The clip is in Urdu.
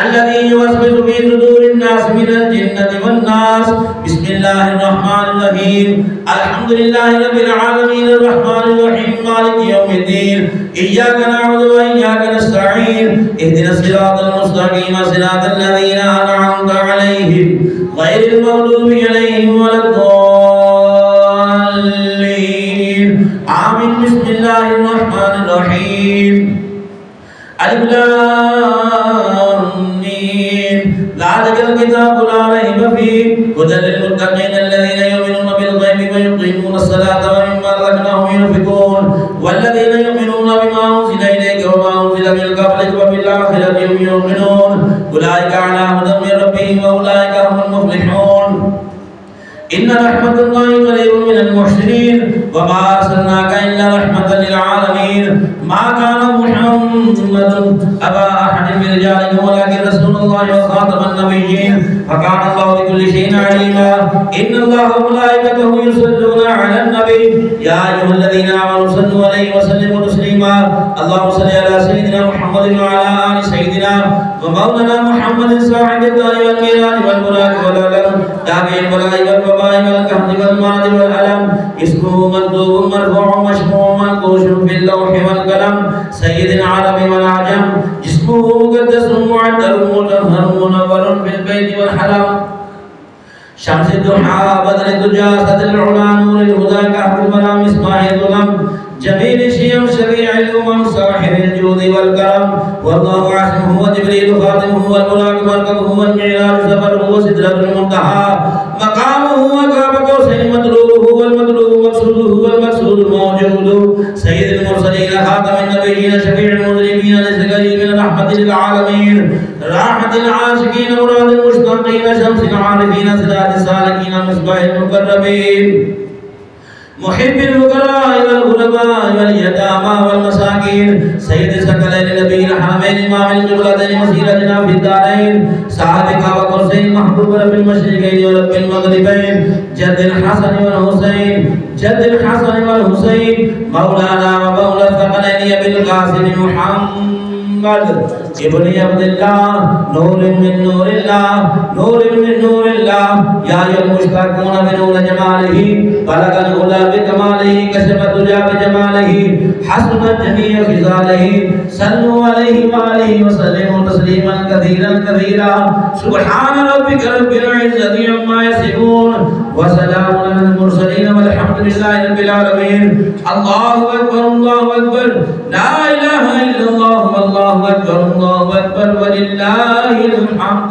الذي يوسوس في صدور الناس من الجنة والناس। بسم الله الرحمن الرحيم. الحمد لله رب العالمين الرحمن الرحيم مالك يوم الدين إياك نعبد وإياك نستعين اهدنا الصراط المستقيم صراط الذين أنعمت عليهم غير المغضوب عليهم ولا الضالين آمين. بسم الله الرحمن الرحيم. ألف لام ميم ذلك الكتاب لا ريب فيه هدى للمتقين الذين يؤمنون بالغيب ويقيمون الصلاة ومما رزقناهم ينفقون والذين يؤمنون بما أنزل إليك وما أنزل من قبلك وبالآخرة هم يؤمنون أولئك على هدى من ربهم وأولئك هم المفلحون. إن رحمة الله قريب من المحسنين وما أرسلناك إلا رحمة للعالمين. ما كان محمد أبا أحد من رجالكم ولكن رسول الله وخاتم النبيين وكان الله بكل شيء عليما. إن الله وملائكته يصلون على النبي يا أيها الذين آمنوا صلوا عليه وسلموا تسليما. اللهم صل على سيدنا محمد وعلى آل سيدنا ومولانا محمد صاحب الدار والميراث والبراق والعلم تابع البلاء والوباء والقهر والمرض والألم. اسمه مكتوب مرفوع مشفوع منقوش في اللوح والقلم سيد العرب والعجم. اسمه مقدس معدل مطهر منور في البيت والحرم. شمس الضحى بدر الدجى سد العلا نور الهدى كهف المنام مصباح الظلم جميل الشيم شفيع الأمم صاحب الجود والكرم. والله عاصمه وجبريل خادمه والبراق مركبه والمعراج سفره وسدرة المنتهى مقامه وكعب قوسين مطلوبه والمطلوب مقصوده والمقصود الموجود. سيد المرسلين خاتم النبيين شفيع المذنبين للسكرين من رحمة للعالمين راحة العاشقين مراد المشتاقين شمس العارفين سراج السالكين مصباح المقربين محب الفقراء والغرباء واليتامى والمساكين. سيد ثقلين نبي الحرمين امام القبلتين وسيلتنا في الدارين صاحب وقرسين محبوب رب المشرقين ورب المغربين جد الحسن والحسين جد الحسن والحسين مولانا ومولى الثقلين ابي القاسم محمد ابن عبد الله نور من نور الله نور من نور الله يا أيها المشتاقون بنور جماله بلغ الهدى بكماله كشف الدجى بجماله حسنت جميع خصاله صلوا عليه وآله وسلموا تسليما كثيرا كثيرا. سبحان ربك رب العزة عما يصفون وسلام على المرسلين والحمد لله رب العالمين. الله أكبر الله أكبر لا إله إلا الله والله أكبر الله أكبر ولله الحمد.